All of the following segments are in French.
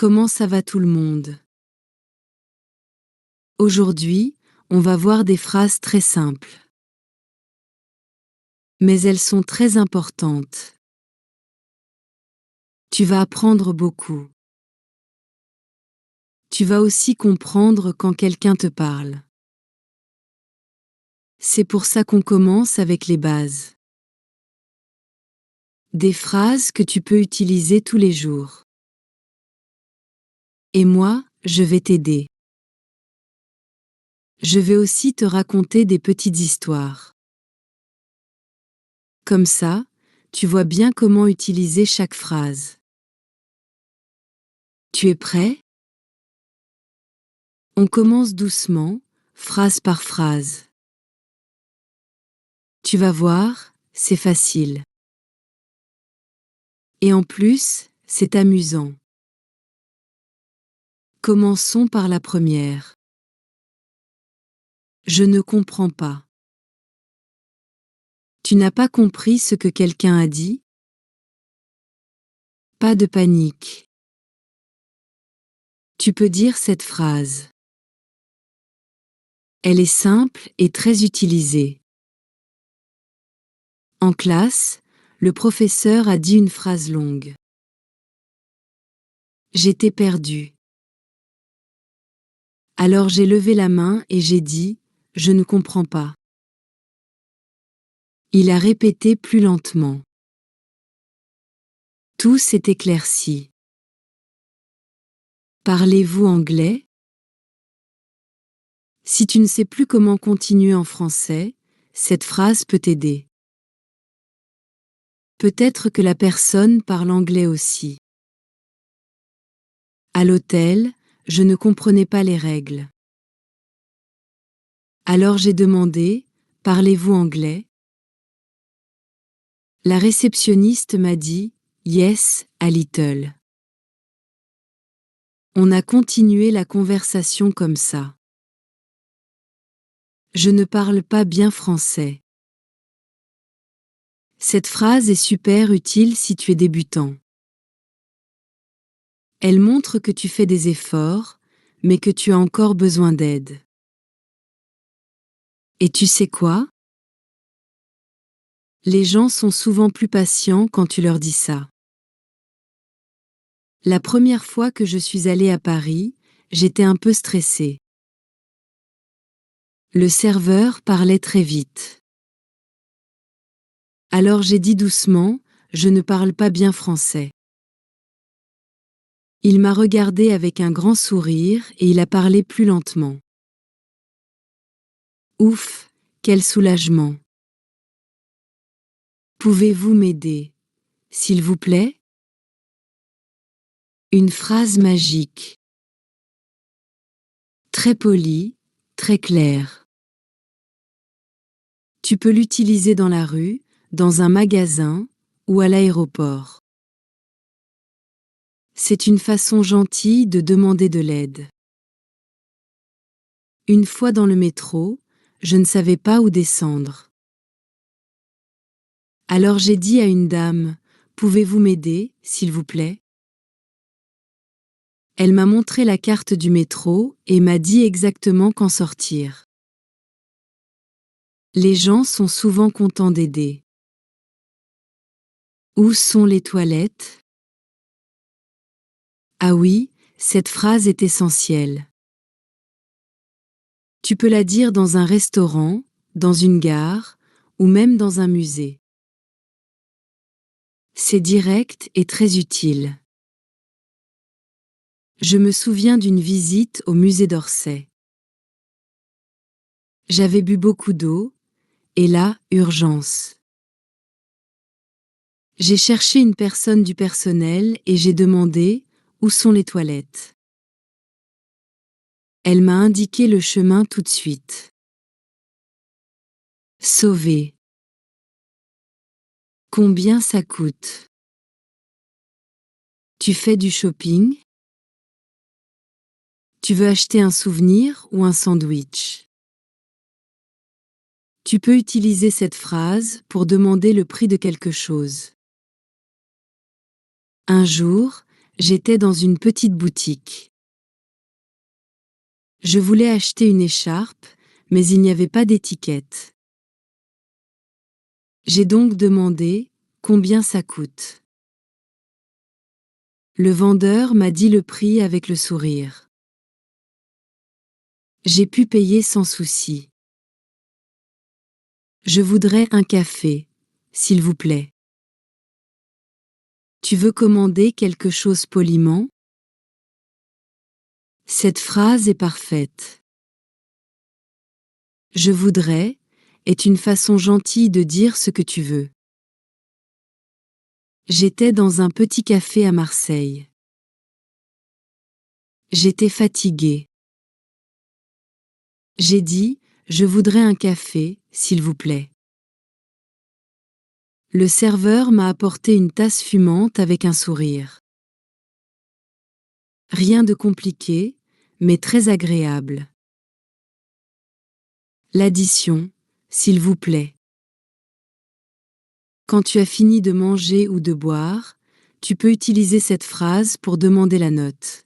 Comment ça va tout le monde? Aujourd'hui, on va voir des phrases très simples. Mais elles sont très importantes. Tu vas apprendre beaucoup. Tu vas aussi comprendre quand quelqu'un te parle. C'est pour ça qu'on commence avec les bases. Des phrases que tu peux utiliser tous les jours. Et moi, je vais t'aider. Je vais aussi te raconter des petites histoires. Comme ça, tu vois bien comment utiliser chaque phrase. Tu es prêt? On commence doucement, phrase par phrase. Tu vas voir, c'est facile. Et en plus, c'est amusant. Commençons par la première. Je ne comprends pas. Tu n'as pas compris ce que quelqu'un a dit? Pas de panique. Tu peux dire cette phrase. Elle est simple et très utilisée. En classe, le professeur a dit une phrase longue. J'étais perdu. Alors j'ai levé la main et j'ai dit « Je ne comprends pas ». Il a répété plus lentement. Tout s'est éclairci. Parlez-vous anglais? Si tu ne sais plus comment continuer en français, cette phrase peut t'aider. Peut-être que la personne parle anglais aussi. À l'hôtel, je ne comprenais pas les règles. Alors j'ai demandé « Parlez-vous anglais ?» La réceptionniste m'a dit « Yes, a little ». On a continué la conversation comme ça. Je ne parle pas bien français. Cette phrase est super utile si tu es débutant. Elle montre que tu fais des efforts, mais que tu as encore besoin d'aide. Et tu sais quoi? Les gens sont souvent plus patients quand tu leur dis ça. La première fois que je suis allée à Paris, j'étais un peu stressée. Le serveur parlait très vite. Alors j'ai dit doucement, je ne parle pas bien français. Il m'a regardé avec un grand sourire et il a parlé plus lentement. Ouf, quel soulagement. Pouvez-vous m'aider, s'il vous plaît? Une phrase magique. Très polie, très claire. Tu peux l'utiliser dans la rue, dans un magasin ou à l'aéroport. C'est une façon gentille de demander de l'aide. Une fois dans le métro, je ne savais pas où descendre. Alors j'ai dit à une dame, « Pouvez-vous m'aider, s'il vous plaît ?» Elle m'a montré la carte du métro et m'a dit exactement quand sortir. Les gens sont souvent contents d'aider. Où sont les toilettes? Ah oui, cette phrase est essentielle. Tu peux la dire dans un restaurant, dans une gare ou même dans un musée. C'est direct et très utile. Je me souviens d'une visite au musée d'Orsay. J'avais bu beaucoup d'eau, et là, urgence. J'ai cherché une personne du personnel et j'ai demandé « Où sont les toilettes ?» Elle m'a indiqué le chemin tout de suite. Sauver. Combien ça coûte? Tu fais du shopping? Tu veux acheter un souvenir ou un sandwich? Tu peux utiliser cette phrase pour demander le prix de quelque chose. Un jour, J'étais dans une petite boutique. Je voulais acheter une écharpe, mais il n'y avait pas d'étiquette. J'ai donc demandé combien ça coûte. Le vendeur m'a dit le prix avec le sourire. J'ai pu payer sans souci. Je voudrais un café, s'il vous plaît. Tu veux commander quelque chose poliment? Cette phrase est parfaite. Je voudrais est une façon gentille de dire ce que tu veux. J'étais dans un petit café à Marseille. J'étais fatiguée. J'ai dit, je voudrais un café, s'il vous plaît. Le serveur m'a apporté une tasse fumante avec un sourire. Rien de compliqué, mais très agréable. L'addition, s'il vous plaît. Quand tu as fini de manger ou de boire, tu peux utiliser cette phrase pour demander la note.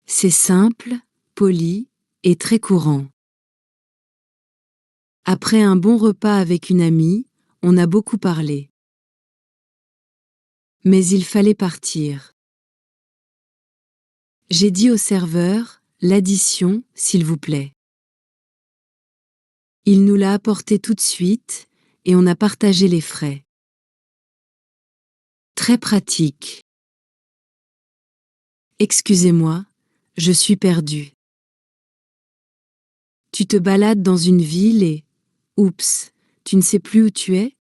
C'est simple, poli et très courant. Après un bon repas avec une amie, on a beaucoup parlé. Mais il fallait partir. J'ai dit au serveur, l'addition, s'il vous plaît. Il nous l'a apporté tout de suite, et on a partagé les frais. Très pratique. Excusez-moi, je suis perdue. Tu te balades dans une ville et... Oups, tu ne sais plus où tu es?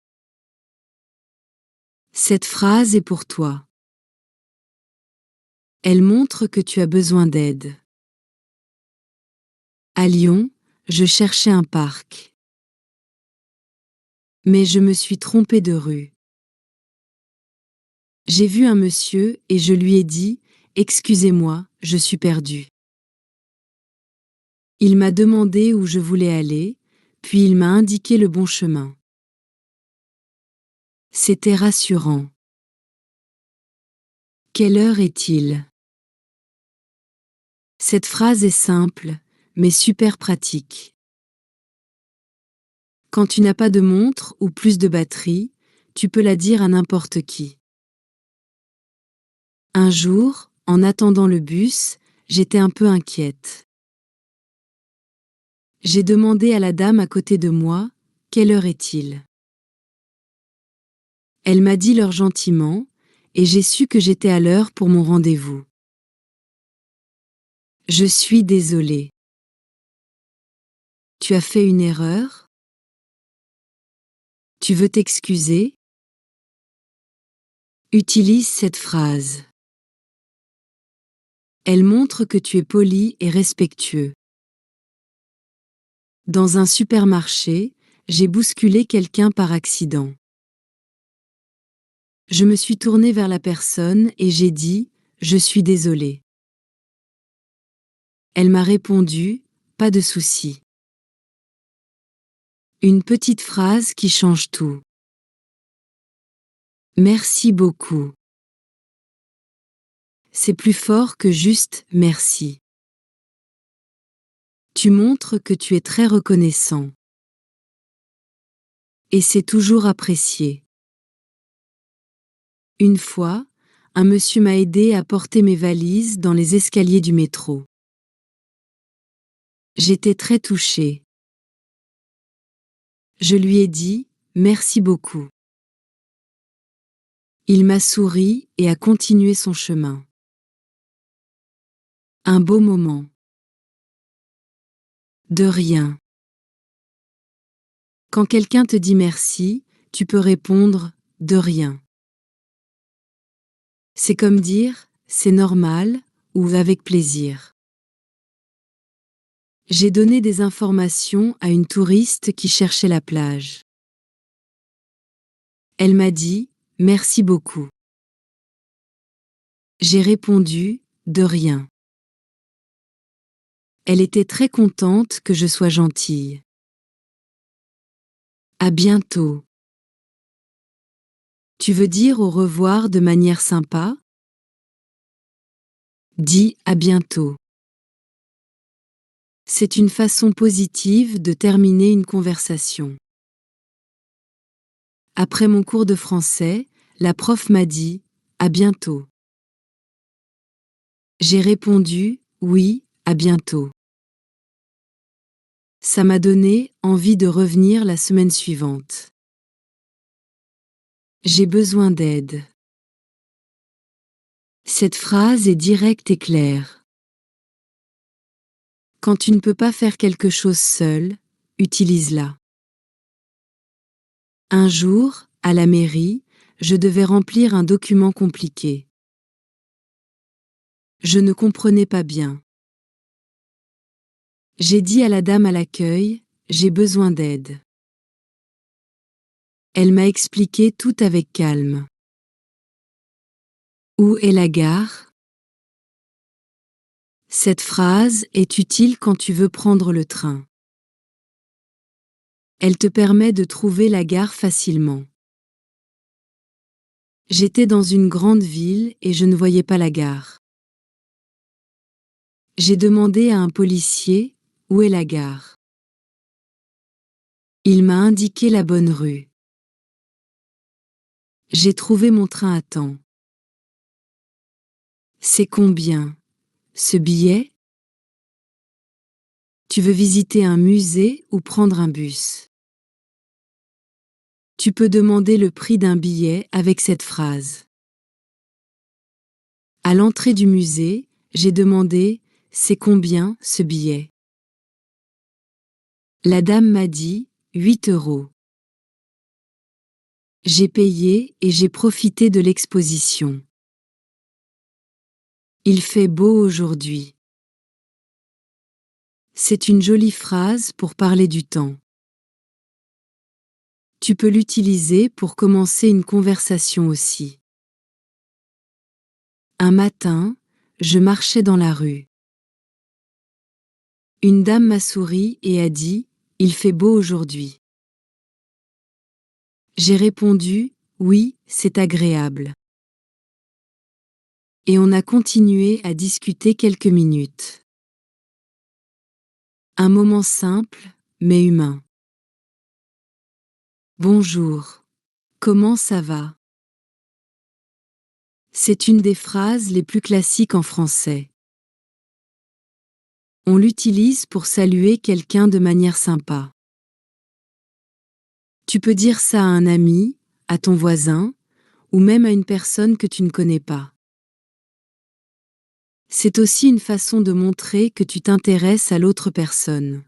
Cette phrase est pour toi. Elle montre que tu as besoin d'aide. À Lyon, je cherchais un parc. Mais je me suis trompée de rue. J'ai vu un monsieur et je lui ai dit « Excusez-moi, je suis perdue ». Il m'a demandé où je voulais aller, puis il m'a indiqué le bon chemin. C'était rassurant. Quelle heure est-il? Cette phrase est simple, mais super pratique. Quand tu n'as pas de montre ou plus de batterie, tu peux la dire à n'importe qui. Un jour, en attendant le bus, j'étais un peu inquiète. J'ai demandé à la dame à côté de moi « Quelle heure est-il » Elle m'a dit l'heure gentiment, et j'ai su que j'étais à l'heure pour mon rendez-vous. Je suis désolée. Tu as fait une erreur? Tu veux t'excuser? Utilise cette phrase. Elle montre que tu es poli et respectueux. Dans un supermarché, j'ai bousculé quelqu'un par accident. Je me suis tournée vers la personne et j'ai dit « Je suis désolée ». Elle m'a répondu « Pas de souci ». Une petite phrase qui change tout. Merci beaucoup. C'est plus fort que juste « merci ». Tu montres que tu es très reconnaissant. Et c'est toujours apprécié. Une fois, un monsieur m'a aidé à porter mes valises dans les escaliers du métro. J'étais très touchée. Je lui ai dit « Merci beaucoup ». Il m'a souri et a continué son chemin. Un beau moment. De rien. Quand quelqu'un te dit merci, tu peux répondre « de rien ». C'est comme dire « c'est normal » ou « avec plaisir ». J'ai donné des informations à une touriste qui cherchait la plage. Elle m'a dit « merci beaucoup ». J'ai répondu « de rien ». Elle était très contente que je sois gentille. À bientôt. Tu veux dire au revoir de manière sympa? Dis à bientôt. C'est une façon positive de terminer une conversation. Après mon cours de français, la prof m'a dit « à bientôt ». J'ai répondu « oui, à bientôt ». Ça m'a donné envie de revenir la semaine suivante. J'ai besoin d'aide. Cette phrase est directe et claire. Quand tu ne peux pas faire quelque chose seul, utilise-la. Un jour, à la mairie, je devais remplir un document compliqué. Je ne comprenais pas bien. J'ai dit à la dame à l'accueil, j'ai besoin d'aide. Elle m'a expliqué tout avec calme. Où est la gare? Cette phrase est utile quand tu veux prendre le train. Elle te permet de trouver la gare facilement. J'étais dans une grande ville et je ne voyais pas la gare. J'ai demandé à un policier où est la gare. Il m'a indiqué la bonne rue. J'ai trouvé mon train à temps. C'est combien, ce billet? Tu veux visiter un musée ou prendre un bus? Tu peux demander le prix d'un billet avec cette phrase. À l'entrée du musée, j'ai demandé « c'est combien ce billet ?» La dame m'a dit « 8 euros ». J'ai payé et j'ai profité de l'exposition. Il fait beau aujourd'hui. C'est une jolie phrase pour parler du temps. Tu peux l'utiliser pour commencer une conversation aussi. Un matin, je marchais dans la rue. Une dame m'a souri et a dit « Il fait beau aujourd'hui ». J'ai répondu « Oui, c'est agréable ». Et on a continué à discuter quelques minutes. Un moment simple, mais humain. Bonjour. Comment ça va? C'est une des phrases les plus classiques en français. On l'utilise pour saluer quelqu'un de manière sympa. Tu peux dire ça à un ami, à ton voisin, ou même à une personne que tu ne connais pas. C'est aussi une façon de montrer que tu t'intéresses à l'autre personne.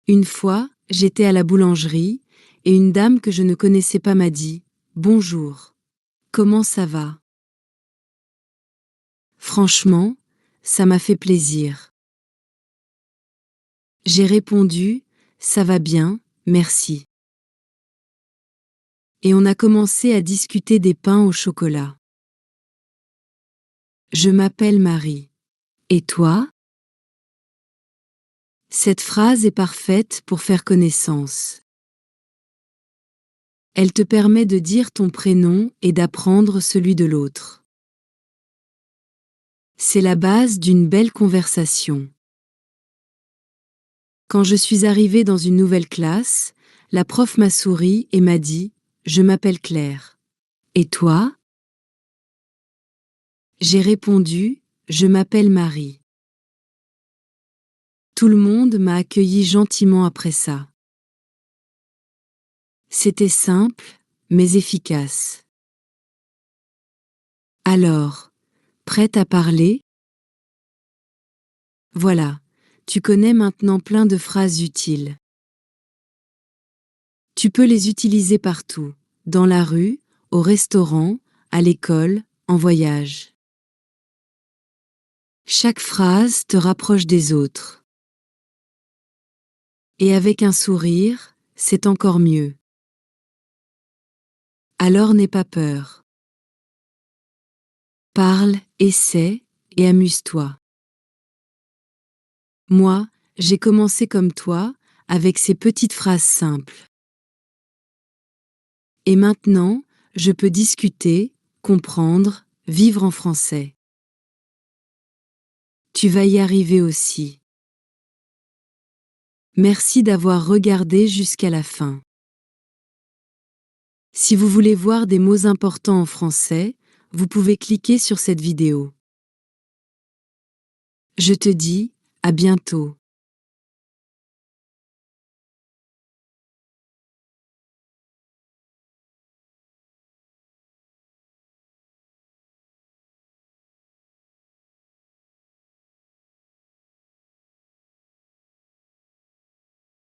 Une fois, j'étais à la boulangerie et une dame que je ne connaissais pas m'a dit « Bonjour. Comment ça va ?» Franchement, ça m'a fait plaisir. J'ai répondu « Ça va bien, merci ». Et on a commencé à discuter des pains au chocolat. Je m'appelle Marie. Et toi? Cette phrase est parfaite pour faire connaissance. Elle te permet de dire ton prénom et d'apprendre celui de l'autre. C'est la base d'une belle conversation. Quand je suis arrivée dans une nouvelle classe, la prof m'a souri et m'a dit « Je m'appelle Claire. Et toi ?» J'ai répondu « Je m'appelle Marie ». Tout le monde m'a accueilli gentiment après ça. C'était simple, mais efficace. Alors, prête à parler? Voilà, tu connais maintenant plein de phrases utiles. Tu peux les utiliser partout, dans la rue, au restaurant, à l'école, en voyage. Chaque phrase te rapproche des autres. Et avec un sourire, c'est encore mieux. Alors n'aie pas peur. Parle, essaie et amuse-toi. Moi, j'ai commencé comme toi, avec ces petites phrases simples. Et maintenant, je peux discuter, comprendre, vivre en français. Tu vas y arriver aussi. Merci d'avoir regardé jusqu'à la fin. Si vous voulez voir des mots importants en français, vous pouvez cliquer sur cette vidéo. Je te dis à bientôt.